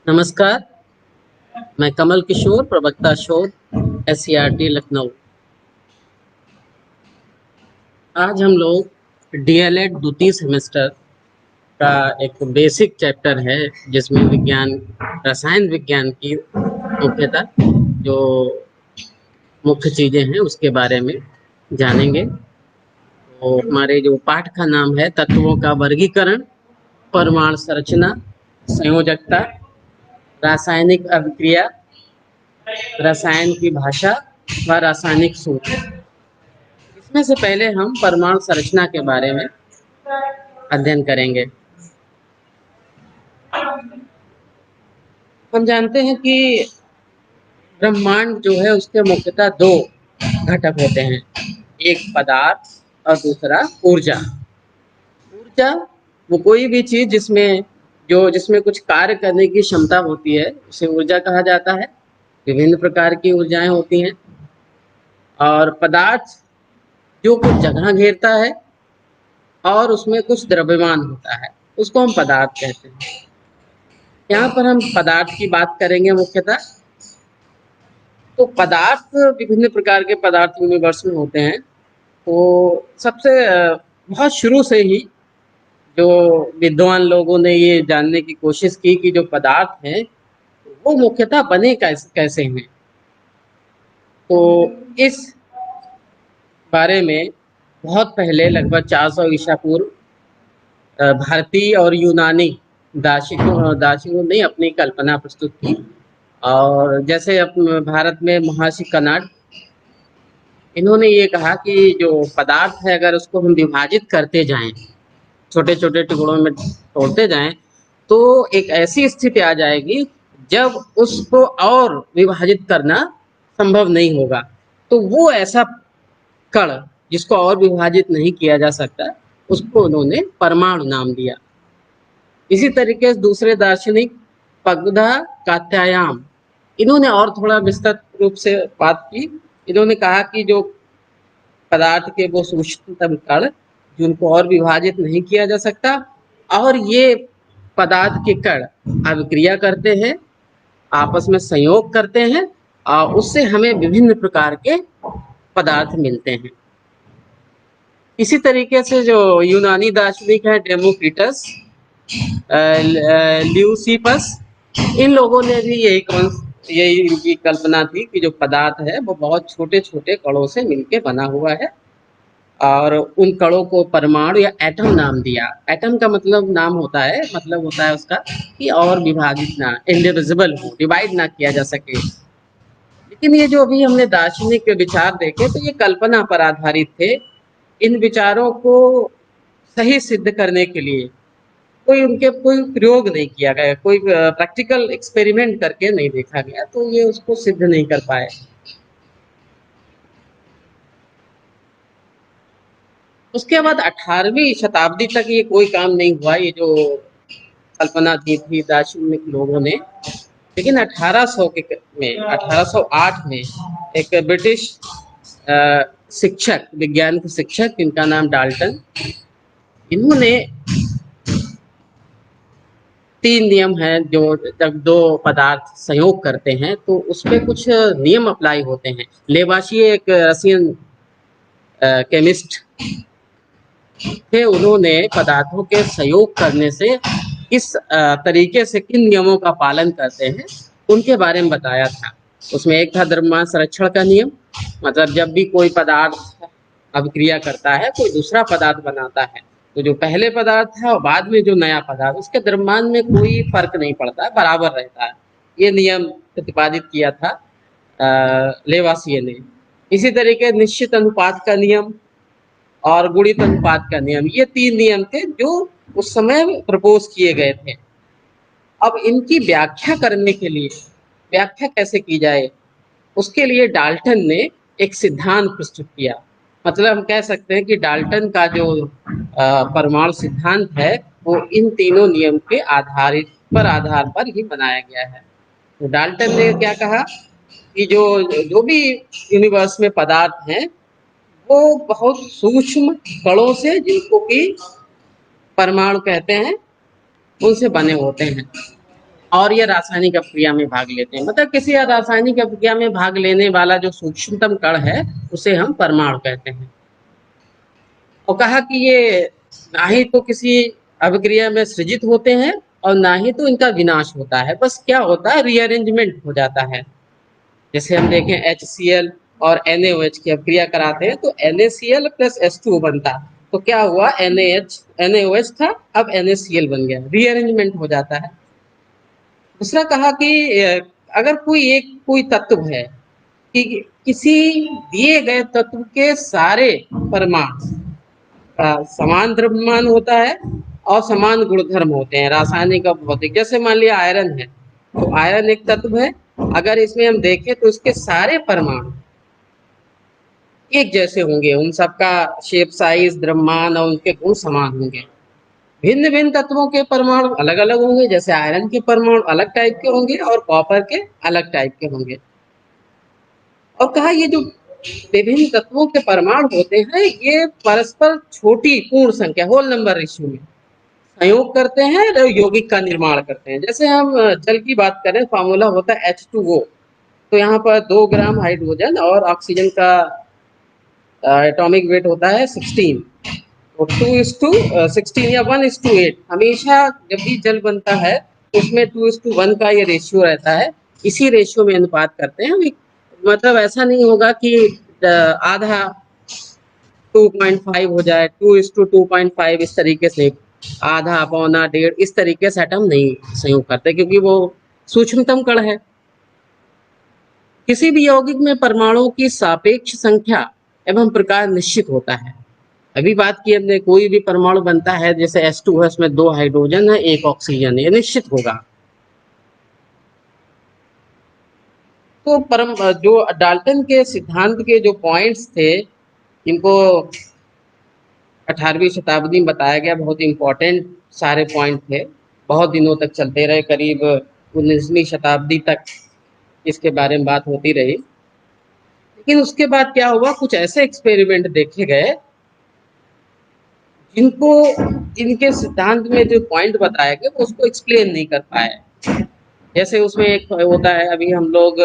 नमस्कार। मैं कमल किशोर, प्रवक्ता शोध एससीईआरटी लखनऊ। आज हम लोग डीएलएड द्वितीय सेमेस्टर का एक बेसिक चैप्टर है जिसमें रसायन विज्ञान की मुख्यतः जो मुख्य चीजें हैं उसके बारे में जानेंगे। तो हमारे जो पाठ का नाम है तत्वों का वर्गीकरण, परमाणु संरचना, संयोजकता, रासायनिक अभिक्रिया, रसायन की भाषा व रासायनिक सूत्र। इसमें से पहले हम परमाणु संरचना के बारे में अध्ययन करेंगे। हम जानते हैं कि ब्रह्मांड जो है उसके मुख्यतः दो घटक होते हैं, एक पदार्थ और दूसरा ऊर्जा। ऊर्जा वो कोई भी चीज जिसमें कुछ कार्य करने की क्षमता होती है उसे ऊर्जा कहा जाता है। विभिन्न प्रकार की ऊर्जाएं होती हैं। और पदार्थ जो कुछ जगह घेरता है और उसमें कुछ द्रव्यमान होता है उसको हम पदार्थ कहते हैं। यहाँ पर हम पदार्थ की बात करेंगे मुख्यतः। तो पदार्थ, विभिन्न प्रकार के पदार्थ यूनिवर्स में होते हैं। तो सबसे बहुत शुरू से ही जो विद्वान लोगों ने ये जानने की कोशिश की कि जो पदार्थ हैं वो मुख्यतः बने कैसे हैं। तो इस बारे में बहुत पहले लगभग 400 ईसा पूर्व भारतीय और यूनानी दार्शनिकों ने अपनी कल्पना प्रस्तुत की। और जैसे भारत में महर्षि कणाद, इन्होंने ये कहा कि जो पदार्थ है अगर उसको हम विभाजित करते जाएं, छोटे छोटे टुकड़ों में तोड़ते जाएं, तो एक ऐसी स्थिति आ जाएगी जब उसको और विभाजित करना संभव नहीं होगा। तो वो ऐसा कण जिसको और विभाजित नहीं किया जा सकता, उसको उन्होंने परमाणु नाम दिया। इसी तरीके से दूसरे दार्शनिक पगधा कात्यायान, इन्होंने और थोड़ा विस्तृत रूप से बात की। इन्होंने कहा कि जो पदार्थ के वो सूक्ष्मतम कण जिनको और विभाजित नहीं किया जा सकता, और ये पदार्थ के कण अभिक्रिया करते हैं, आपस में संयोग करते हैं और उससे हमें विभिन्न प्रकार के पदार्थ मिलते हैं। इसी तरीके से जो यूनानी दार्शनिक है डेमोक्रिटस, ल्यूसिपस, इन लोगों ने भी यही इनकी कल्पना थी कि जो पदार्थ है वो बहुत छोटे छोटे कणों से मिलकर बना हुआ है और उन कणों को परमाणु या एटम नाम दिया। एटम का मतलब होता है उसका कि और विभाजित ना, इंडिविजिबल हो, डिवाइड ना किया जा सके। लेकिन ये जो अभी हमने दार्शनिक विचार देखे तो ये कल्पना पर आधारित थे। इन विचारों को सही सिद्ध करने के लिए कोई प्रयोग नहीं किया गया, कोई प्रैक्टिकल एक्सपेरिमेंट करके नहीं देखा गया, तो ये उसको सिद्ध नहीं कर पाए। उसके बाद 18वीं शताब्दी तक ये कोई काम नहीं हुआ, ये जो कल्पना की थी दार्शनिक लोगों ने। लेकिन 1808 में एक ब्रिटिश शिक्षक, विज्ञान के शिक्षक, इनका नाम डाल्टन, इन्होंने 3 नियम हैं जो जब दो पदार्थ संयोग करते हैं तो उसमें कुछ नियम अप्लाई होते हैं। लेवाशिए एक रशियन केमिस्ट थे, उन्होंने पदार्थों के संयोग करने से किस तरीके से किन नियमों का पालन करते हैं उनके बारे में बताया था। उसमें एक था द्रव्यमान संरक्षण का नियम, मतलब जब भी कोई पदार्थ अभिक्रिया करता है, कोई दूसरा पदार्थ बनाता है, तो जो पहले पदार्थ है और बाद में जो नया पदार्थ, उसके द्रव्यमान में कोई फर्क नहीं पड़ता है, बराबर रहता है। ये नियम प्रतिपादित किया था लेवासिए ने। इसी तरीके निश्चित अनुपात का नियम और गुणित अनुपात का नियम, ये 3 नियम थे जो उस समय प्रपोज किए गए थे। अब इनकी व्याख्या करने के लिए, व्याख्या कैसे की जाए, उसके लिए डाल्टन ने एक सिद्धांत प्रस्तुत किया। मतलब हम कह सकते हैं कि डाल्टन का जो परमाणु सिद्धांत है वो इन तीनों नियम के आधार पर ही बनाया गया है। तो डाल्टन ने क्या कहा कि जो जो भी यूनिवर्स में पदार्थ हैं वो बहुत सूक्ष्म कणों से, जिनको कि परमाणु कहते हैं, उनसे बने होते हैं। और ये रासायनिक अपक्रिया में भाग लेते हैं। मतलब किसी रासायनिक अपक्रिया में भाग लेने वाला जो सूक्ष्मतम कण है उसे हम परमाणु कहते हैं। और कहा कि ये ना ही तो किसी अभिक्रिया में सृजित होते हैं और ना ही तो इनका विनाश होता है, बस क्या होता है, रीअरेंजमेंट हो जाता है। जैसे हम देखें HCl और NaOH की अभिक्रिया कराते हैं तो NaCl प्लस H2O बनता, तो क्या हुआ, NaOH था, अब NaCl बन गया, रीअरेंजमेंट हो जाता है। दूसरा कहा कि अगर कोई तत्व है कि किसी दिए गए तत्व के सारे परमाणु समान द्रव्यमान होता है और समान गुणधर्म होते हैं, रासायनिक और भौतिक। जैसे मान लिया आयरन है, तो आयरन एक तत्व है, अगर इसमें हम देखें तो इसके सारे परमाणु एक जैसे होंगे, उन सबका शेप, साइज, द्रव्यमान और उनके गुण समान होंगे। भिन्न भिन्न तत्वों के परमाणु अलग अलग होंगे, जैसे आयरन के परमाणु अलग टाइप के होंगे और कॉपर के अलग टाइप के होंगे। और कहा ये जो विभिन्न तत्वों के परमाणु होते हैं ये परस्पर छोटी पूर्ण संख्या, होल नंबर रेशियो में संयोग करते हैं और यौगिक का निर्माण करते हैं। जैसे हम जल की बात करें, फार्मूला होता है H2O, तो यहाँ पर 2 ग्राम हाइड्रोजन और ऑक्सीजन का एटॉमिक वेट होता है 16, तो 2:16 या 1:8। हमेशा जब भी जल बनता है तो उसमें 2:1 का ये रेशियो रहता है, इसी रेशियो में अनुपात करते हैं। मतलब ऐसा नहीं होगा कि आधा 2.5 हो जाए, 2:2.5, इस तरीके से आधा, पौना, डेढ़, इस तरीके से एटम नहीं संयोग करते, क्योंकि वो सूक्ष्मतम कण है। किसी भी यौगिक में परमाणुओं की सापेक्ष संख्या एवं प्रकार निश्चित होता है। अभी बात की हमने, कोई भी परमाणु बनता है जैसे H2 है, उसमें 2 हाइड्रोजन है, 1 ऑक्सीजन है, ये निश्चित होगा। तो जो डाल्टन के सिद्धांत के जो पॉइंट्स थे, इनको 18वीं शताब्दी में बताया गया, बहुत इंपॉर्टेंट सारे पॉइंट थे, बहुत दिनों तक चलते रहे, करीब 19वीं शताब्दी तक इसके बारे में बात होती रही। लेकिन उसके बाद क्या हुआ, कुछ ऐसे एक्सपेरिमेंट देखे गए जिनको इनके सिद्धांत में जो पॉइंट बताए गए वो उसको एक्सप्लेन नहीं कर पाए। जैसे उसमें एक होता है, अभी हम लोग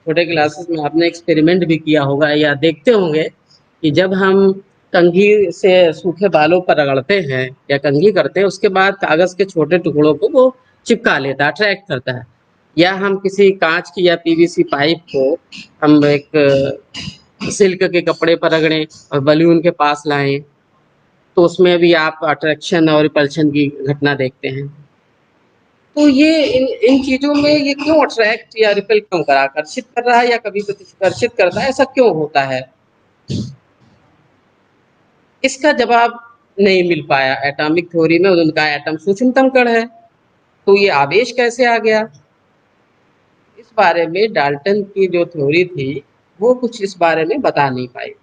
छोटे क्लासेस में आपने एक्सपेरिमेंट भी किया होगा या देखते होंगे कि जब हम कंघी से सूखे बालों पर रगड़ते हैं या कंघी करते हैं, उसके बाद कागज के छोटे टुकड़ों को वो चिपका लेता है, अट्रैक्ट करता है। या हम किसी कांच की या PVC पाइप को हम एक सिल्क के कपड़े पर रगड़ें और बलून के पास लाएं, तो उसमें भी आप अट्रैक्शन और रिपल्शन की घटना देखते हैं। तो ये इन चीजों में ये क्यों अट्रैक्ट या रिपेल क्यों करा, आकर्षित कर रहा है या कभी प्रतिकर्षित करता है, ऐसा क्यों होता है, इसका जवाब नहीं मिल पाया। एटॉमिक थ्योरी में उनका एटम सूक्ष्मतम कण है, तो ये आवेश कैसे आ गया, इस बारे में डाल्टन की जो थ्योरी थी वो कुछ इस बारे में बता नहीं पाई।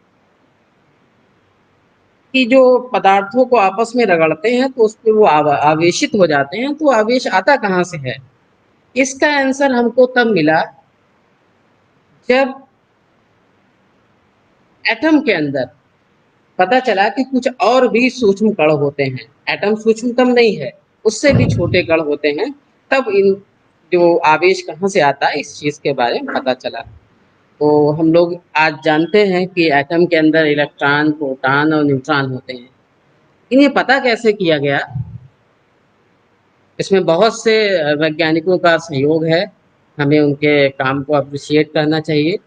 कि जो पदार्थों को आपस में रगड़ते हैं तो उसमें वो आवेशित हो जाते हैं, तो आवेश आता कहाँ से है, इसका आंसर हमको तब मिला जब एटम के अंदर पता चला कि कुछ और भी सूक्ष्म कण होते हैं। एटम सूक्ष्मतम नहीं है, उससे भी छोटे कण होते हैं, तब इन जो आवेश कहाँ से आता है इस चीज के बारे में पता चला। तो हम लोग आज जानते हैं कि एटम के अंदर इलेक्ट्रॉन, प्रोटॉन और न्यूट्रॉन होते हैं। इन्हें पता कैसे किया गया, इसमें बहुत से वैज्ञानिकों का सहयोग है, हमें उनके काम को अप्रिशिएट करना चाहिए।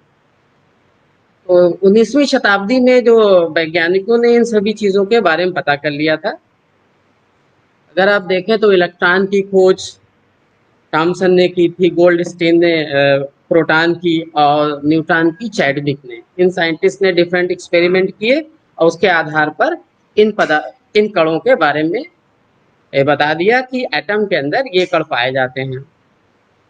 तो 19वीं शताब्दी में जो वैज्ञानिकों ने इन सभी चीज़ों के बारे में पता कर लिया था। अगर आप देखें तो इलेक्ट्रॉन की खोज थॉमसन ने की थी, गोल्डस्टीन ने प्रोटॉन की, और न्यूट्रॉन की चैडविक ने। इन साइंटिस्ट ने डिफरेंट एक्सपेरिमेंट किए और उसके आधार पर इन कणों के बारे में बता दिया कि एटम के अंदर ये कण पाए जाते हैं।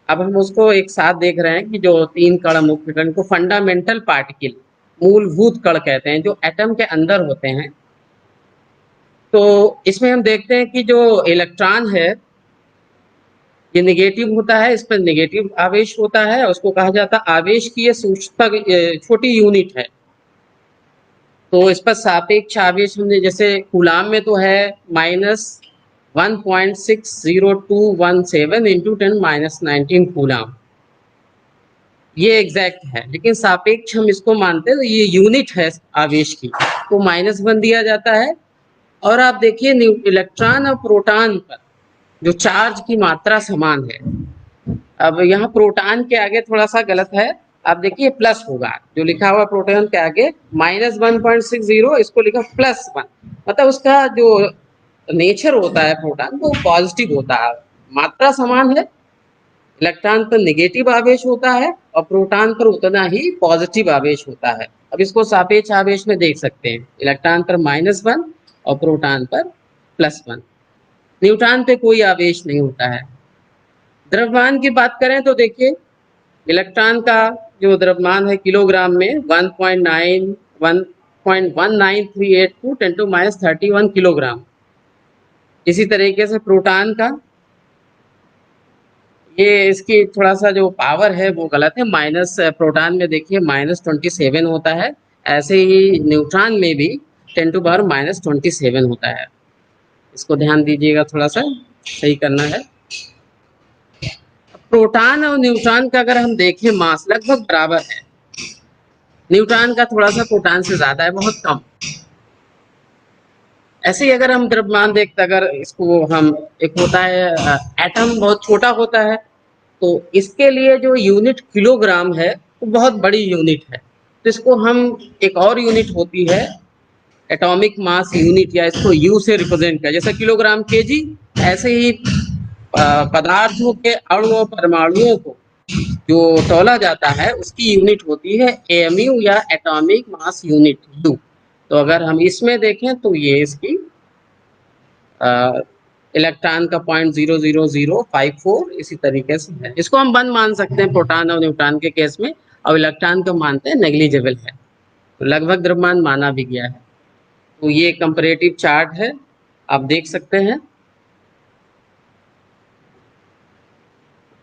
अब हम उसको एक साथ देख रहे हैं कि जो 3 कण, मुख्य कण को फंडामेंटल पार्टिकल, मूलभूत कण कहते हैं, जो एटम के अंदर होते हैं। तो इसमें हम देखते हैं कि जो इलेक्ट्रॉन है ये नेगेटिव होता है, इस पर नेगेटिव आवेश होता है, उसको कहा जाता है आवेश की ये सूक्ष्मता छोटी यूनिट है। तो इस पर सापेक्ष आवेश हमने, जैसे कूलाम में तो है 1.60217 इंटू 10⁻19 कूलम। ये एग्जैक्ट है, लेकिन सापेक्ष हम इसको मानते हैं तो ये यूनिट है आवेश की, तो -1 दिया जाता है। और आप देखिए इलेक्ट्रॉन और प्रोटॉन पर जो चार्ज की मात्रा समान है। अब यहाँ प्रोटॉन के आगे थोड़ा सा गलत है, आप देखिए प्लस होगा, जो लिखा हुआ प्रोटॉन के आगे -1.60, इसको लिखा +1, मतलब उसका जो नेचर होता है प्रोटॉन वो पॉजिटिव होता है, मात्रा समान है। इलेक्ट्रॉन पर नेगेटिव आवेश होता है और प्रोटॉन पर उतना ही पॉजिटिव आवेश होता है। अब इसको सापेक्ष आवेश में देख सकते हैं, इलेक्ट्रॉन पर -1 और प्रोटॉन पर +1। न्यूट्रॉन पे कोई आवेश नहीं होता है। द्रव्यमान की बात करें तो देखिए इलेक्ट्रॉन का जो द्रव्यमान है किलोग्राम में 1.9382 × 10⁻31 किलोग्राम। इसी तरीके से प्रोटॉन का, ये इसकी थोड़ा सा जो पावर है वो गलत है, माइनस प्रोटॉन में देखिए -27 होता है, ऐसे ही न्यूट्रॉन में भी 10⁻27 होता है। इसको ध्यान दीजिएगा, थोड़ा सा सही करना है। प्रोटॉन और न्यूट्रॉन का अगर हम देखें मास लगभग बराबर है, न्यूट्रॉन का थोड़ा सा प्रोटॉन से ज्यादा है, बहुत कम। ऐसे ही अगर हम द्रव्यमान देखते, अगर इसको हम, एक होता है एटम, बहुत छोटा होता है, तो इसके लिए जो यूनिट किलोग्राम है वो बहुत बड़ी यूनिट है, तो इसको हम, एक और यूनिट होती है एटॉमिक मास यूनिट, या इसको यू से रिप्रेजेंट कर, जैसे किलोग्राम केजी, ऐसे ही पदार्थों के अणुओं परमाणुओं को जो तौला जाता है उसकी यूनिट होती है एमयू या एटॉमिक मास यूनिट यू। तो अगर हम इसमें देखें तो ये इसकी इलेक्ट्रॉन का 0.00054 इसी तरीके से है। इसको हम 1 मान सकते हैं प्रोटॉन और न्यूट्रॉन के केस में, और इलेक्ट्रॉन को मानते हैं नेग्लिजिबल है, तो लगभग द्रव्यमान माना भी गया है। तो ये कंपैरेटिव चार्ट है, आप देख सकते हैं।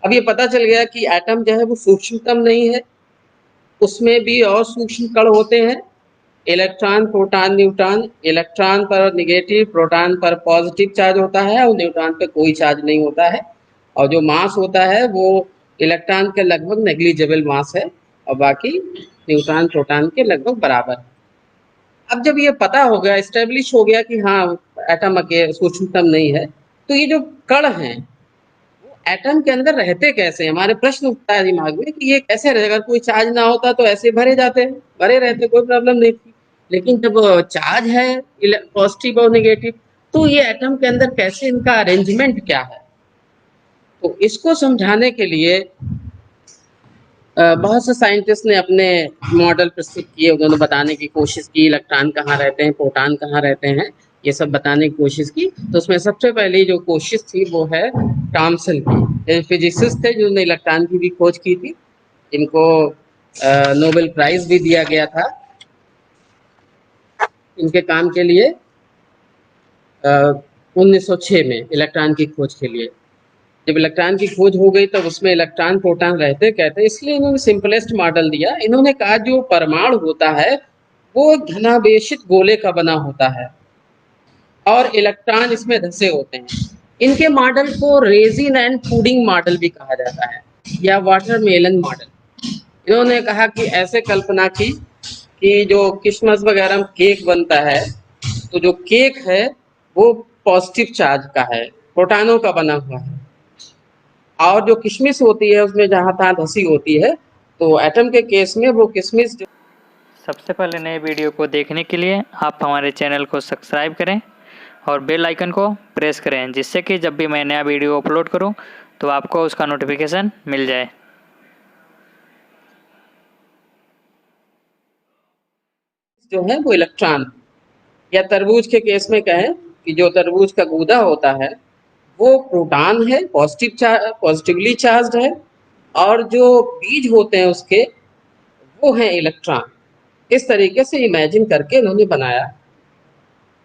अब ये पता चल गया कि एटम जो है वो सूक्ष्मतम नहीं है, उसमें भी और सूक्ष्म कण होते हैं, इलेक्ट्रॉन, प्रोटॉन, न्यूट्रॉन। इलेक्ट्रॉन पर नेगेटिव, प्रोटॉन पर पॉजिटिव चार्ज होता है और न्यूट्रॉन पे कोई चार्ज नहीं होता है, और जो मास होता है वो इलेक्ट्रॉन के लगभग नेग्लिजिबल मास है, और बाकी न्यूट्रॉन प्रोटॉन के लगभग बराबर है। अब जब ये पता हो गया, एस्टेब्लिश हो गया कि हाँ एटम के सूक्ष्मतम नहीं है, तो ये जो कण हैं एटम के अंदर रहते कैसे हैं, हमारे प्रश्न उठता है दिमाग में कि ये कैसे रहे, अगर कोई चार्ज ना होता तो ऐसे भरे जाते, भरे रहते, कोई प्रॉब्लम नहीं थी। लेकिन जब चार्ज है पॉजिटिव और नेगेटिव, तो ये एटम के अंदर कैसे, इनका अरेंजमेंट क्या है, तो इसको समझाने के लिए बहुत से साइंटिस्ट ने अपने मॉडल प्रस्तुत किए, उन्होंने बताने की कोशिश की इलेक्ट्रॉन कहाँ रहते हैं, प्रोटॉन कहाँ रहते हैं, ये सब बताने की कोशिश की। तो उसमें सबसे पहली जो कोशिश थी वो है थॉमसन की, फिजिसिस्ट थे जिन्होंने इलेक्ट्रॉन की भी खोज की थी, इनको नोबेल प्राइज भी दिया गया था इनके काम के लिए 1906 में, इलेक्ट्रॉन की खोज के लिए। जब इलेक्ट्रॉन की खोज हो गई तब उसमें इलेक्ट्रॉन प्रोटॉन रहते कहते, इसलिए इन्होंने सिंपलेस्ट मॉडल दिया। इन्होंने कहा जो परमाणु होता है वो धनावेशित गोले का बना होता है और इलेक्ट्रॉन इसमें धसे होते हैं। इनके मॉडल को रेजिन एंड पुडिंग मॉडल भी कहा जाता है, या वाटरमेलन मॉडल। इन्होंने कहा कि ऐसे कल्पना की कि जो किशमिश वगैरह में केक बनता है, तो जो केक है वो पॉजिटिव चार्ज का है, प्रोटॉनों का बना हुआ है, और जो किशमिश होती है उसमें जहाँ तहाँ धसी होती है, तो एटम के केस में वो किशमिश जो। सबसे पहले नए वीडियो को देखने के लिए आप हमारे चैनल को सब्सक्राइब करें और बेल आइकन को प्रेस करें, जिससे कि जब भी मैं नया वीडियो अपलोड करूं तो आपको उसका नोटिफिकेशन मिल जाए। जो है वो इलेक्ट्रॉन, या तरबूज के केस में कहें कि जो तरबूज का गूदा होता है वो प्रोटॉन है, पॉजिटिवली चार्ज है, और जो बीज होते हैं उसके वो हैं इलेक्ट्रॉन। इस तरीके से इमेजिन करके इन्होंने बनाया,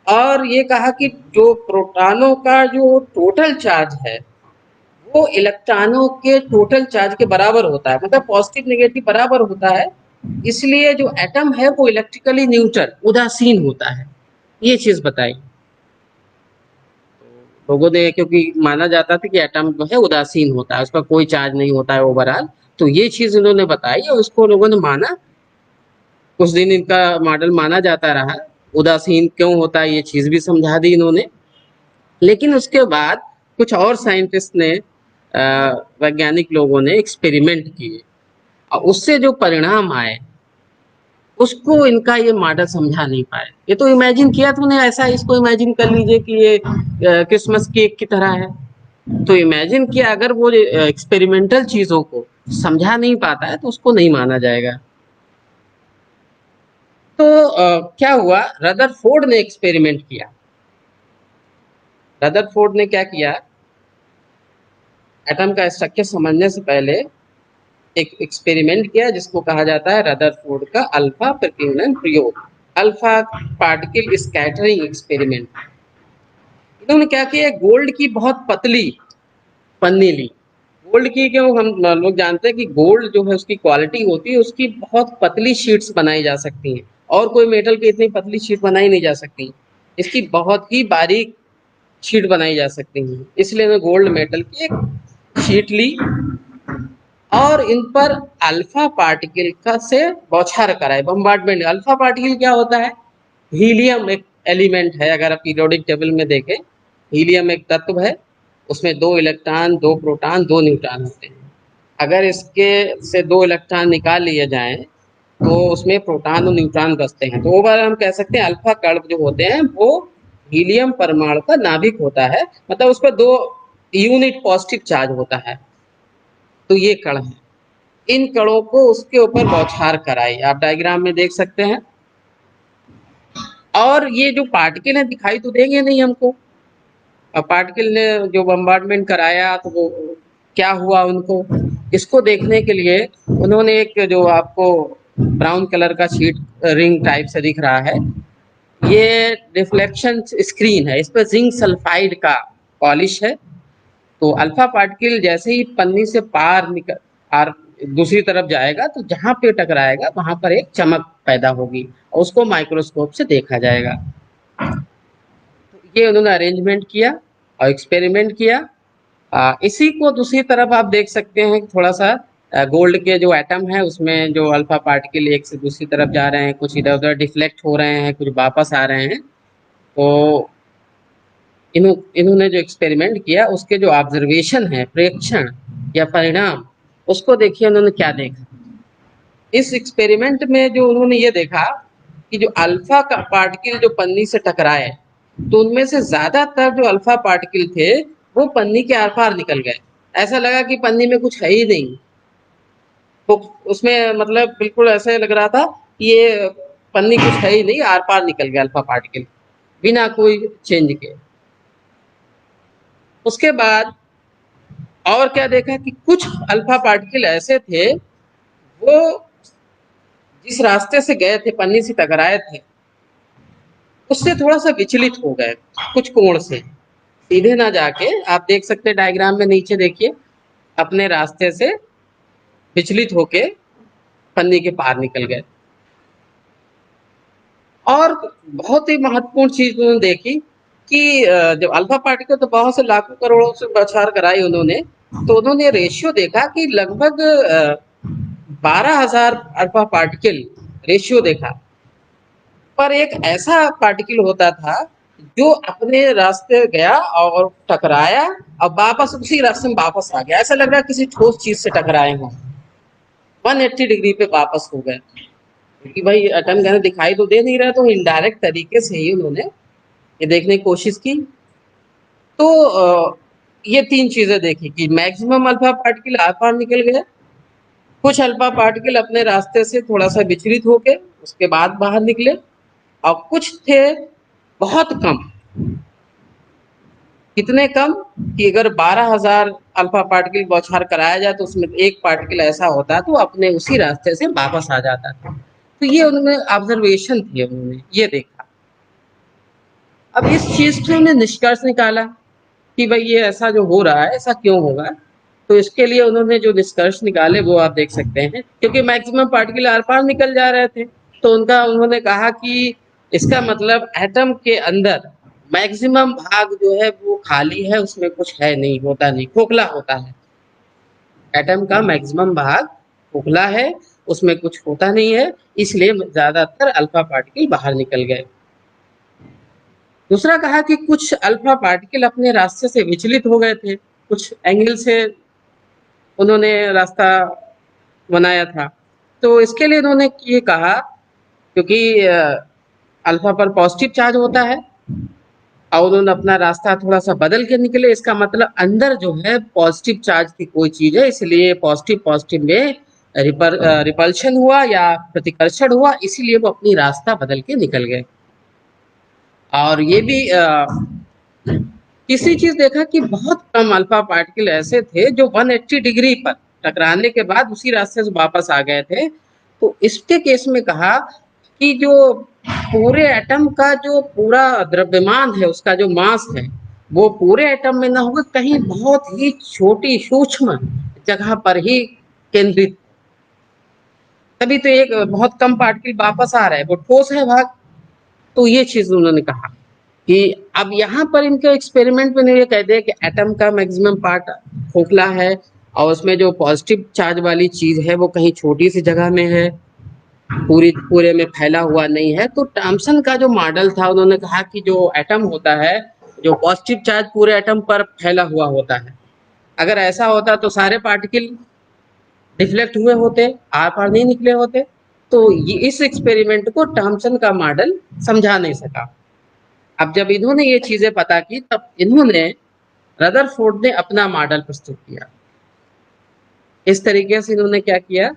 और ये कहा कि जो प्रोटॉनों का जो टोटल चार्ज है वो इलेक्ट्रॉनों के टोटल चार्ज के बराबर होता है, मतलब पॉजिटिव नेगेटिव बराबर होता है, इसलिए जो एटम है वो इलेक्ट्रिकली न्यूट्रल, उदासीन होता है। ये चीज बताई। लोगों ने, क्योंकि माना जाता था कि एटम जो है उदासीन होता है, उसका कोई चार्ज नहीं होता है ओवरऑल, तो ये चीज उन्होंने बताई और उसको लोगों ने माना। कुछ दिन इनका मॉडल माना जाता रहा, उदासीन क्यों होता है ये चीज भी समझा दी इन्होंने। लेकिन उसके बाद कुछ और साइंटिस्ट ने, वैज्ञानिक लोगों ने एक्सपेरिमेंट किए और उससे जो परिणाम आए उसको इनका ये मॉडल समझा नहीं पाए। ये तो इमेजिन किया तूने ऐसा, इसको इमेजिन कर लीजिए कि ये क्रिसमस केक की तरह है। तो इमेजिन किया, अगर वो एक्सपेरिमेंटल चीजों को समझा नहीं पाता है तो उसको नहीं माना जाएगा। तो क्या हुआ, रदरफोर्ड ने एक्सपेरिमेंट किया। रदरफोर्ड ने क्या किया, एटम का स्ट्रक्चर समझने से पहले एक एक्सपेरिमेंट किया जिसको कहा जाता है रदरफोर्ड का अल्फा प्रतिघनन प्रयोग, अल्फा पार्टिकल स्कैटरिंग एक्सपेरिमेंट। इन्होंने क्या किया, गोल्ड की बहुत पतली पन्नी ली। गोल्ड की, क्यों हम लोग जानते हैं कि गोल्ड जो है उसकी क्वालिटी होती है, उसकी बहुत पतली शीट्स बनाई जा सकती हैं, और कोई मेटल की इतनी पतली शीट बनाई नहीं जा सकती। इसकी बहुत ही बारीक शीट बनाई जा सकती है, इसलिए मैं गोल्ड मेटल की एक शीट ली और इन पर अल्फा पार्टिकल का से बौछार कराए, बम्बार्डमेंट। अल्फा पार्टिकल क्या होता है, हीलियम एक एलिमेंट है। अगर आप पीरियोडिक टेबल में देखें, हीलियम एक तत्व है, उसमें 2 इलेक्ट्रॉन 2 प्रोटॉन 2 न्यूट्रॉन होते हैं। अगर इसके से 2 इलेक्ट्रॉन निकाल लिए जाएं तो उसमें प्रोटॉन और न्यूट्रॉन बचते हैं। तो ओवरऑल हम कह सकते हैं अल्फा कण जो होते हैं वो हीलियम परमाणु का नाभिक होता है, मतलब उस पर 2 यूनिट पॉजिटिव चार्ज होता है। तो ये कण है, इन कणों को उसके ऊपर बौछार कराई, आप डायग्राम में देख सकते हैं। और ये जो पार्टिकल है दिखाई तो देंगे नहीं हमको। अब पार्टिकल ने जो बम्बार्डमेंट कराया तो वो क्या हुआ उनको, इसको देखने के लिए उन्होंने एक, जो आपको ब्राउन कलर का शीट रिंग टाइप से दिख रहा है, ये रिफ्लेक्शन स्क्रीन है, इस पर जिंक सल्फाइड का पॉलिश है। तो अल्फा पार्टिकल जैसे ही पन्नी से पार निकल पार दूसरी तरफ जाएगा तो जहां पे टकराएगा वहां पर एक चमक पैदा होगी और उसको माइक्रोस्कोप से देखा जाएगा। तो ये उन्होंने अरेंजमेंट किया और एक्सपेरिमेंट किया। इसी को दूसरी तरफ आप देख सकते हैं, थोड़ा सा गोल्ड के जो एटम है उसमें जो अल्फा पार्टिकल एक से दूसरी तरफ जा रहे हैं, कुछ इधर उधर डिफ्लेक्ट हो रहे हैं, कुछ वापस आ रहे हैं। तो इन्होंने जो एक्सपेरिमेंट किया उसके जो ऑब्जर्वेशन है, प्रेक्षण या परिणाम, उसको देखिए उन्होंने क्या देखा। इस एक्सपेरिमेंट में जो उन्होंने ये देखा कि जो अल्फा का पार्टिकल जो पन्नी से टकराए तो उनमें से ज्यादातर जो अल्फा पार्टिकल थे वो पन्नी के आर पार निकल गए। ऐसा लगा कि पन्नी में कुछ है ही नहीं, तो उसमें मतलब बिल्कुल ऐसे लग रहा था कि ये पन्नी कुछ है ही नहीं, आर पार निकल गया अल्फा पार्टिकल बिना कोई चेंज के। उसके बाद और क्या देखा कि कुछ अल्फा पार्टिकल ऐसे थे वो जिस रास्ते से गए थे, पन्नी से टकराए थे, उससे थोड़ा सा विचलित हो गए, कुछ कोण से सीधे ना जाके, आप देख सकते हैं डायग्राम में नीचे देखिए, अपने रास्ते से विचलित होके पन्नी के पार निकल गए। और बहुत ही महत्वपूर्ण चीज उन्होंने देखी कि जब अल्फा पार्टिकल तो बहुत से लाखों करोड़ों से बौछार कराई उन्होंने, तो उन्होंने रेशियो देखा कि लगभग 12,000 अल्फा पार्टिकल रेशियो देखा। पर एक ऐसा पार्टिकल होता था जो अपने रास्ते गया और टकराया और वापस उसी रास्ते में वापस आ गया, ऐसा लग रहा है किसी ठोस चीज से टकराए हों, 180 डिग्री पे वापस हो गए। क्योंकि भाई एटम गन दिखाई तो दे नहीं रहा, तो इनडायरेक्ट तरीके से ही उन्होंने ये देखने की कोशिश की। तो ये 3 चीजें देखी कि मैक्सिमम अल्फा पार्टिकल आर पार निकल गए, कुछ अल्फा पार्टिकल अपने रास्ते से थोड़ा सा विचलित होके उसके बाद बाहर निकले, और कुछ थे बहुत कम। कितने कम कि अगर 12,000 अल्फा पार्टिकल बौछार कराया जाए तो उसमें एक पार्टिकल ऐसा होता तो अपने उसी रास्ते से वापस आ जाता था। तो ये उन्होंने ऑब्जर्वेशन थी, उन्होंने ये देखा। अब इस चीज से उन्होंने निष्कर्ष निकाला कि भाई ये ऐसा जो हो रहा है ऐसा क्यों होगा। तो इसके लिए उन्होंने जो निष्कर्ष निकाले वो आप देख सकते हैं, क्योंकि मैक्सिमम पार्टिकल आर पार निकल जा रहे थे, तो उन्होंने कहा कि इसका मतलब एटम के अंदर मैक्सिमम भाग जो है वो खाली है, उसमें कुछ है नहीं, होता नहीं, खोखला होता है। एटम का मैक्सिमम भाग खोखला है, उसमें कुछ होता नहीं है, इसलिए ज्यादातर अल्फा पार्टिकल बाहर निकल गए। दूसरा कहा कि कुछ अल्फा पार्टिकल अपने रास्ते से विचलित हो गए थे, कुछ एंगल से उन्होंने रास्ता बनाया था। तो इसके लिए उन्होंने ये कहा, क्योंकि अल्फा पर पॉजिटिव चार्ज होता है और उन्होंने अपना रास्ता थोड़ा सा बदल के निकले, इसका मतलब अंदर जो है पॉजिटिव चार्ज की कोई चीज है, इसलिए पॉजिटिव पॉजिटिव में रिपल्शन हुआ या प्रतिकर्षण हुआ, इसीलिए वो अपनी रास्ता बदल के निकल गए। और ये भी तीसरी चीज देखा कि बहुत कम अल्फा पार्टिकल ऐसे थे जो 180 डिग्री पर टकराने के बाद उसी रास्ते से वापस आ गए थे। तो इसके केस में कहा कि जो पूरे एटम का जो पूरा द्रव्यमान है, उसका जो मास है, वो पूरे एटम में ना होगा, कहीं बहुत ही छोटी सूक्ष्म जगह पर ही केंद्रित। तभी तो एक बहुत कम पार्टिकल वापस आ रहा है, वो ठोस है भाग। तो ये चीज उन्होंने कहा कि अब यहाँ पर इनके एक्सपेरिमेंट में ये कहते हैं कि एटम का मैक्सिमम पार्ट खोखला है और उसमें जो पॉजिटिव चार्ज वाली चीज है वो कहीं छोटी सी जगह में है, पूरे में फैला हुआ नहीं है। तो थॉम्सन का जो मॉडल था, उन्होंने कहा कि जो एटम होता है, जो पॉजिटिव चार्ज पूरे एटम पर फैला हुआ होता है, अगर ऐसा होता तो सारे पार्टिकल डिफ्लेक्ट हुए होते, आर पार नहीं निकले होते। तो ये इस एक्सपेरिमेंट को थॉम्सन का मॉडल समझा नहीं सका। अब जब इन्होंने ये चीजें पता की, तब इन्होंने रदरफोर्ड ने अपना मॉडल प्रस्तुत किया। इस तरीके से इन्होंने क्या किया,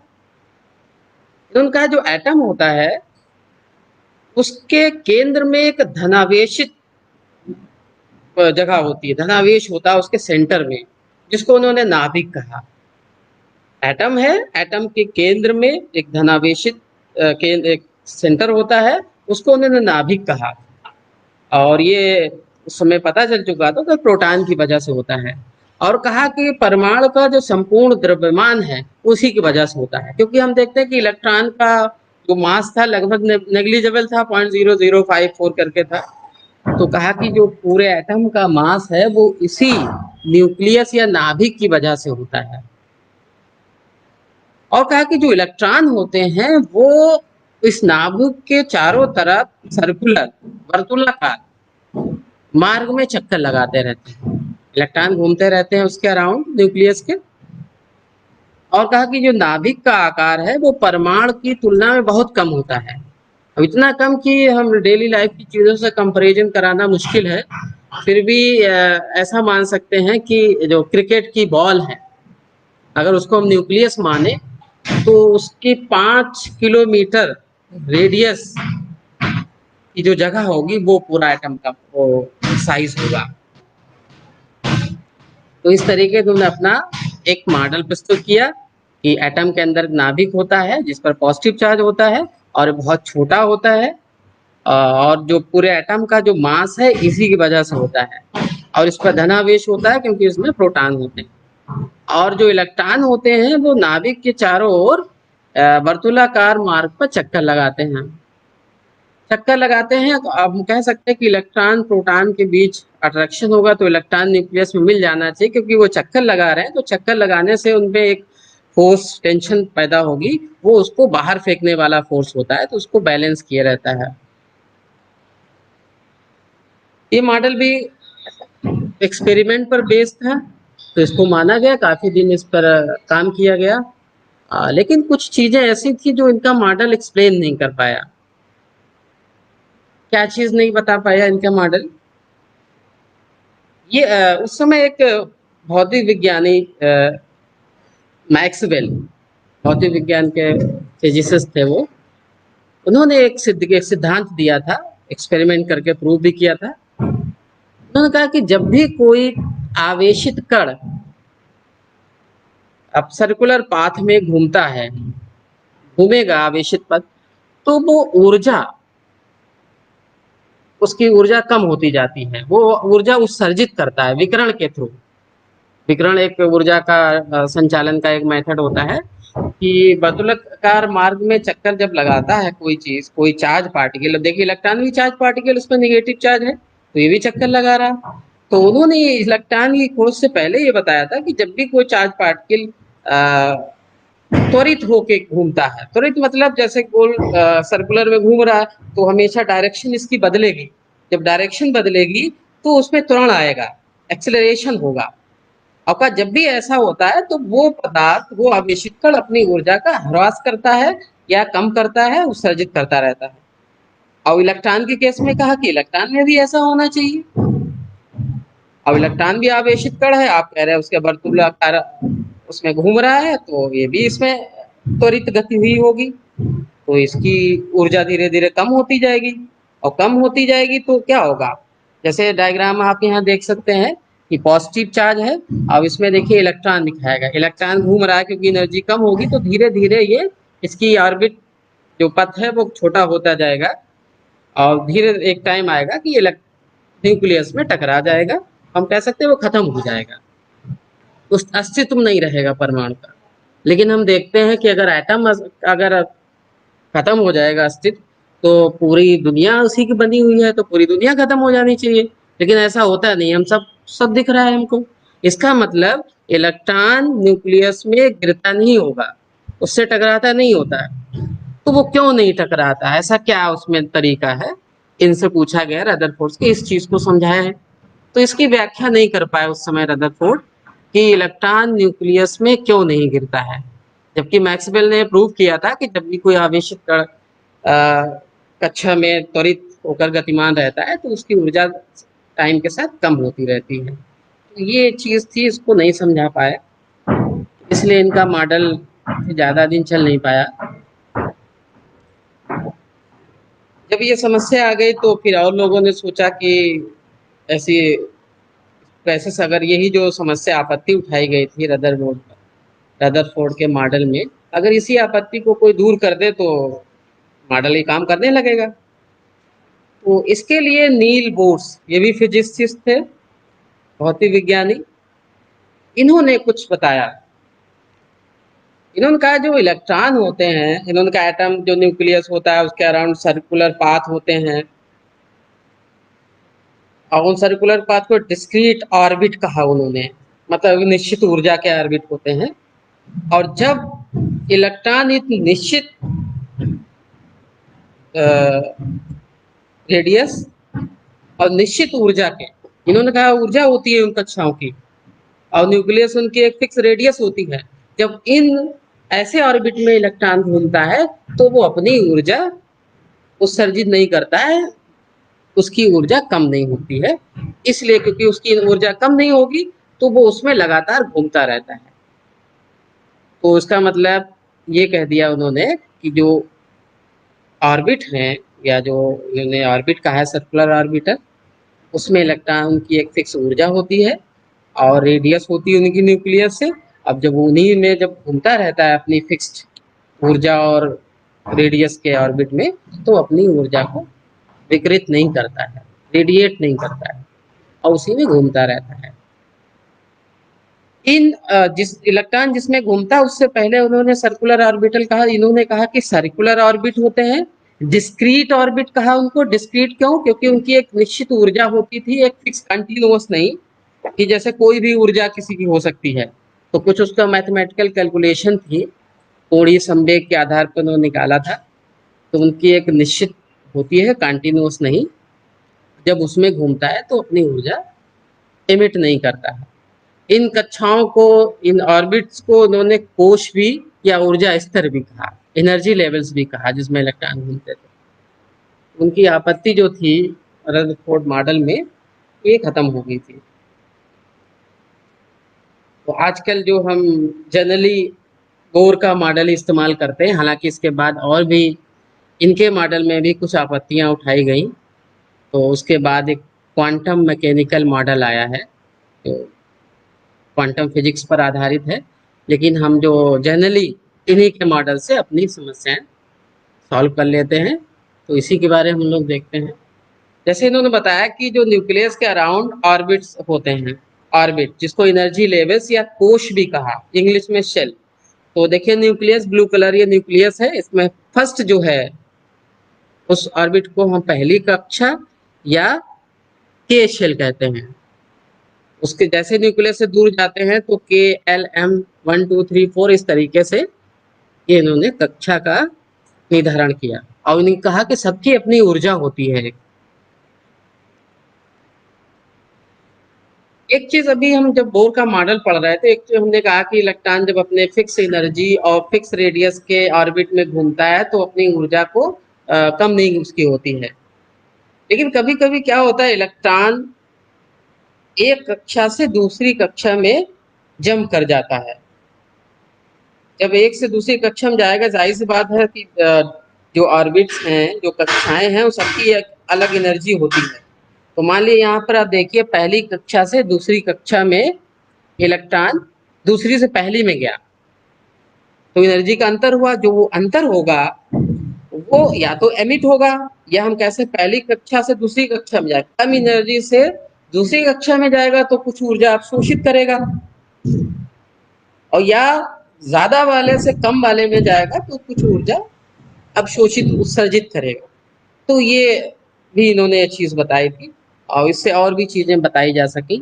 इन्होंने कहा जो एटम होता है उसके केंद्र में एक धनावेशित जगह होती है, धनावेश होता है उसके सेंटर में, जिसको उन्होंने नाभिक कहा। एटम है, एटम के केंद्र में एक धनावेशित केंद्र, एक सेंटर होता है, उसको उन्होंने नाभिक कहा। और ये उस समय पता चल चुका था कि प्रोटॉन की वजह से होता है। और कहा कि परमाणु का जो संपूर्ण द्रव्यमान है उसी की वजह से होता है, क्योंकि हम देखते हैं कि इलेक्ट्रॉन का जो मास था लगभग नेग्लिजिबल था, 0.0054 करके था। तो कहा कि जो पूरे एटम का मास है वो इसी न्यूक्लियस या नाभिक की वजह से होता है। और कहा कि जो इलेक्ट्रॉन होते हैं वो इस नाभिक के चारों तरफ सर्कुलर, वर्तुलाकार मार्ग में चक्कर लगाते रहते हैं, इलेक्ट्रॉन घूमते रहते हैं उसके अराउंड न्यूक्लियस के। और कहा कि जो नाभिक का आकार है वो परमाणु की तुलना में बहुत कम होता है, अब इतना कम कि हम डेली लाइफ की चीजों से कंपैरिजन कराना मुश्किल है। फिर भी ऐसा मान सकते हैं कि जो क्रिकेट की बॉल है, अगर उसको हम न्यूक्लियस माने तो उसकी 5 किलोमीटर रेडियस की जो जगह होगी वो पूरा एटम का वो साइज होगा। तो इस तरीके से उन्होंने अपना एक मॉडल प्रस्तुत किया कि एटम के अंदर नाभिक होता है जिस पर पॉजिटिव चार्ज होता है और बहुत छोटा होता है, और जो पूरे एटम का जो मास है इसी की वजह से होता है, और इस पर धनावेश होता है क्योंकि इसमें प्रोटॉन होते हैं। और जो इलेक्ट्रॉन होते हैं वो नाभिक के चारों ओर वर्तुलाकार मार्ग पर चक्कर लगाते हैं। तो अब कह सकते हैं कि इलेक्ट्रॉन प्रोटॉन के बीच अट्रैक्शन होगा तो इलेक्ट्रॉन न्यूक्लियस में मिल जाना चाहिए, क्योंकि वो चक्कर लगा रहे हैं, तो चक्कर लगाने से उनमें एक फोर्स टेंशन पैदा होगी, वो उसको बाहर फेंकने वाला फोर्स होता है, तो उसको बैलेंस किया रहता है। ये मॉडल भी एक्सपेरिमेंट पर बेस्ड था, तो इसको माना गया, काफी दिन इस पर काम किया गया। लेकिन कुछ चीजें ऐसी थी जो इनका मॉडल एक्सप्लेन नहीं कर पाया। क्या चीज नहीं बता पाया इनका मॉडल? ये उस समय एक भौतिक विज्ञानी मैक्सवेल, भौतिक विज्ञान के फिजिसिस्ट थे वो, उन्होंने एक सिद्धांत दिया था, एक्सपेरिमेंट करके प्रूव भी किया था। उन्होंने कहा कि जब भी कोई आवेशित कण अब सर्कुलर पाथ में घूमता है, घूमेगा आवेशित पथ, तो वो ऊर्जा, उसकी ऊर्जा कम होती जाती है, वो ऊर्जा उत्सर्जित करता है विकिरण के थ्रू। विकिरण एक ऊर्जा का संचालन का एक मेथड होता है कि वर्तुलाकार मार्ग में चक्कर जब लगाता है कोई चीज, कोई चार्ज पार्टिकल, देखिए इलेक्ट्रॉन भी चार्ज पार्टिकल, उसमें निगेटिव चार्ज है, तो ये भी चक्कर लगा रहा। तो उन्होंने इलेक्ट्रॉन की खोज से पहले ये बताया था कि जब भी कोई चार्ज पार्टिकल त्वरित होके घूमता है, त्वरित मतलब जैसे गोल सर्कुलर में घूम रहा है तो हमेशा डायरेक्शन इसकी बदलेगी। जब डायरेक्शन बदलेगी तो उसमें त्वरण आएगा, एक्सेलरेशन होगा। और जब भी ऐसा होता है तो वो पदार्थ, वो आवेशित कण अपनी ऊर्जा का ह्रास करता है या कम करता है, उत्सर्जित करता रहता है। और इलेक्ट्रॉन के केस में कहा कि इलेक्ट्रॉन में भी ऐसा होना चाहिए। अब इलेक्ट्रॉन भी आवेशित कण है, आप कह रहे हैं उसके वर्तुलाकार उसमें घूम रहा है, तो ये भी इसमें त्वरित गति हुई होगी, तो इसकी ऊर्जा धीरे धीरे कम होती जाएगी। और कम होती जाएगी तो क्या होगा, जैसे डायग्राम आप यहाँ देख सकते हैं कि पॉजिटिव चार्ज है। अब इसमें देखिए इलेक्ट्रॉन दिखाएगा, इलेक्ट्रॉन घूम रहा है क्योंकि एनर्जी कम होगी, तो धीरे धीरे ये इसकी ऑर्बिट जो पथ है वो छोटा होता जाएगा और धीरे एक टाइम आएगा कि न्यूक्लियस में टकरा जाएगा। हम कह सकते हैं वो खत्म हो जाएगा, उस अस्तित्व नहीं रहेगा परमाणु का। लेकिन हम देखते हैं कि अगर एटम अगर खत्म हो जाएगा अस्तित्व, तो पूरी दुनिया उसी की बनी हुई है, तो पूरी दुनिया खत्म हो जानी चाहिए। लेकिन ऐसा होता नहीं, हम सब दिख रहा है हमको। इसका मतलब इलेक्ट्रॉन न्यूक्लियस में गिरता नहीं होगा, उससे टकराता नहीं होता है। तो वो क्यों नहीं टकराता, ऐसा क्या उसमें तरीका है, इनसे पूछा गया रदरफोर्ड के, इस चीज को समझाया है। तो इसकी व्याख्या नहीं कर पाए उस समय रदरफोर्ड कि इलेक्ट्रॉन न्यूक्लियस में क्यों नहीं गिरता है, जबकि मैक्सवेल ने प्रूव किया था कि जब भी कोई आवेशित कण कक्षा में त्वरित होकर गतिमान रहता है तो उसकी ऊर्जा टाइम के साथ कम होती रहती है। तो ये चीज थी, इसको नहीं समझा पाए, इसलिए इनका मॉडल ज्यादा दिन चल नहीं पाया। जब ये समस्या आ गई तो फिर और लोगों ने सोचा कि ऐसी वैसे अगर यही जो समस्या आपत्ति उठाई गई थी रदरफोर्ड के मॉडल में, अगर इसी आपत्ति को कोई दूर कर दे तो मॉडल ही काम करने लगेगा। तो इसके लिए नील बोर्स, ये भी फिजिसिस्ट थे, भौतिक विज्ञानी, इन्होंने कुछ बताया। इन्होंने कहा जो इलेक्ट्रॉन होते हैं, इन्होंने कहा एटम जो न्यूक्लियस होता है उसके अराउंड सर्कुलर पाथ होते हैं, और उन सर्कुलर पाथ को डिस्क्रीट ऑर्बिट कहा उन्होंने, मतलब निश्चित ऊर्जा के ऑर्बिट होते हैं। और जब इलेक्ट्रॉन एक निश्चित रेडियस और निश्चित ऊर्जा के, इन्होंने कहा ऊर्जा होती है उन कक्षाओं की और न्यूक्लियस उनकी एक फिक्स रेडियस होती है, जब इन ऐसे ऑर्बिट में इलेक्ट्रॉन घूमता है तो वो अपनी ऊर्जा उत्सर्जित नहीं करता है, उसकी ऊर्जा कम नहीं होती है। इसलिए क्योंकि उसकी ऊर्जा कम नहीं होगी तो वो उसमें लगातार घूमता रहता है। तो उसका मतलब ये कह दिया उन्होंने कि जो ऑर्बिट हैं, या जो उन्होंने ऑर्बिट कहा है सर्कुलर ऑर्बिटर, उसमें इलेक्ट्रॉन की एक फिक्स ऊर्जा होती है और रेडियस होती है उनकी न्यूक्लियस से। अब जब उन्हीं में जब घूमता रहता है अपनी फिक्स्ड ऊर्जा और रेडियस के ऑर्बिट में, तो अपनी ऊर्जा को विकृत नहीं करता है, रेडिएट नहीं करता है, और उसी में घूमता रहता है। इन जिस इलेक्ट्रॉन जिसमें घूमता है उससे पहले उन्होंने सर्कुलर ऑर्बिटल कहा, इन्होंने कहा कि सर्कुलर ऑर्बिट होते हैं। डिस्क्रीट ऑर्बिट कहा उनको, डिस्क्रीट क्यों, क्योंकि उनकी एक निश्चित ऊर्जा होती थी, एक फिक्स कंटिन्यूअस नहीं कि जैसे कोई भी ऊर्जा किसी की हो सकती है। तो कुछ उसका मैथमेटिकल कैलकुलेशन थी, कोणीय संवेग के आधार पर उन्होंने निकाला था। तो उनकी एक निश्चित होती है, कंटिन्यूअस नहीं। जब उसमें घूमता है तो अपनी ऊर्जा एमिट नहीं करता है। इन कक्षाओं को, इन ऑर्बिट्स को उन्होंने कोश भी या ऊर्जा स्तर भी कहा, एनर्जी लेवल्स भी कहा, जिसमें इलेक्ट्रॉन घूमते थे। उनकी आपत्ति जो थी रदरफोर्ड मॉडल में, ये खत्म हो गई थी। तो आजकल जो हम जनरली बोर का मॉडल इस्तेमाल करते हैं, हालांकि इसके बाद और भी इनके मॉडल में भी कुछ आपत्तियां उठाई गई। तो उसके बाद एक क्वांटम मैकेनिकल मॉडल आया है, तो क्वांटम फिजिक्स पर आधारित है। लेकिन हम जो जनरली इन्हीं के मॉडल से अपनी समस्याएं सॉल्व कर लेते हैं, तो इसी के बारे में हम लोग देखते हैं। जैसे इन्होंने बताया कि जो न्यूक्लियस के अराउंड ऑर्बिट्स होते हैं, ऑर्बिट जिसको एनर्जी लेवल्स या कोश भी कहा, इंग्लिश में शेल। तो देखिए न्यूक्लियस, ब्लू कलर ये न्यूक्लियस है, इसमें फर्स्ट जो है उस ऑर्बिट को हम पहली कक्षा या के शेल कहते हैं। उसके जैसे न्यूक्लियस से दूर जाते हैं तो KLM 1 2 3 4 इस तरीके से ये इन्होंने कक्षा का निर्धारण किया और इन्होंने कहा कि सबकी अपनी ऊर्जा होती है। एक चीज अभी हम जब बोर का मॉडल पढ़ रहे थे, एक चीज हमने कहा कि इलेक्ट्रॉन जब अपने फिक्स एनर्जी और फिक्स रेडियस के ऑर्बिट में घूमता है तो अपनी ऊर्जा को कम नहीं उसकी होती है। लेकिन कभी कभी क्या होता है, इलेक्ट्रॉन एक कक्षा से दूसरी कक्षा में जंप कर जाता है। जब एक से दूसरी कक्षा में जाएगा, जाहिर सी बात है कि जो ऑर्बिट्स हैं, जो कक्षाएं हैं, वो सबकी एक अलग एनर्जी होती है। तो मान लीजिए यहाँ पर आप देखिए, पहली कक्षा से दूसरी कक्षा में इलेक्ट्रॉन दूसरी से पहली में गया तो एनर्जी का अंतर हुआ। जो वो अंतर होगा वो या तो एमिट होगा, या हम कैसे पहली कक्षा से दूसरी कक्षा में जाएगा, कम एनर्जी से दूसरी कक्षा में जाएगा तो कुछ ऊर्जा अवशोषित करेगा, और या ज्यादा वाले से कम वाले में जाएगा तो कुछ ऊर्जा अवशोषित उत्सर्जित करेगा। तो ये भी इन्होंने ये चीज बताई थी और इससे और भी चीजें बताई जा सकी।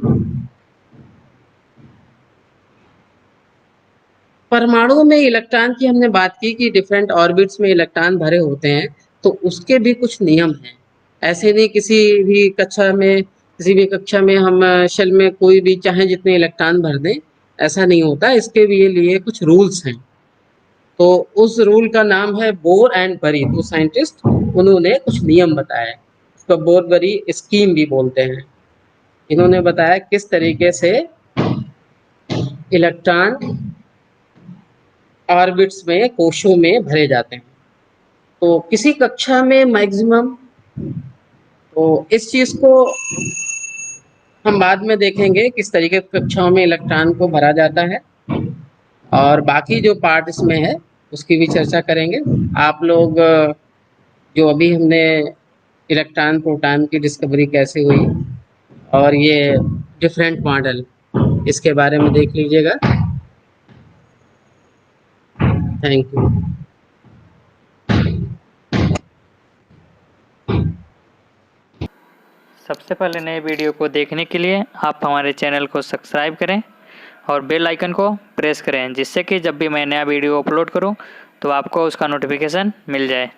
परमाणु में इलेक्ट्रॉन की हमने बात की कि डिफरेंट ऑर्बिट्स में इलेक्ट्रॉन भरे होते हैं, तो उसके भी कुछ नियम हैं। ऐसे नहीं किसी भी कक्षा में, किसी भी कक्षा में हम शेल में कोई भी चाहे जितने इलेक्ट्रॉन भर दें, ऐसा नहीं होता। इसके भी लिए कुछ रूल्स हैं। तो उस रूल का नाम है बोर एंड बरी। तो साइंटिस्ट उन्होंने कुछ नियम बताए, उसको बोर बरी स्कीम भी बोलते हैं। इन्होंने बताया किस तरीके से इलेक्ट्रॉन ऑर्बिट्स में, कोशों में भरे जाते हैं। तो किसी कक्षा में मैक्सिमम, तो इस चीज को हम बाद में देखेंगे किस तरीके की कक्षाओं में इलेक्ट्रॉन को भरा जाता है, और बाकी जो पार्ट इसमें है उसकी भी चर्चा करेंगे। आप लोग जो अभी हमने इलेक्ट्रॉन प्रोटॉन की डिस्कवरी कैसे हुई और ये डिफरेंट मॉडल, इसके बारे में देख लीजिएगा। Thank you. सबसे पहले नए वीडियो को देखने के लिए आप हमारे चैनल को सब्सक्राइब करें और बेल आइकन को प्रेस करें, जिससे कि जब भी मैं नया वीडियो अपलोड करूं तो आपको उसका नोटिफिकेशन मिल जाए।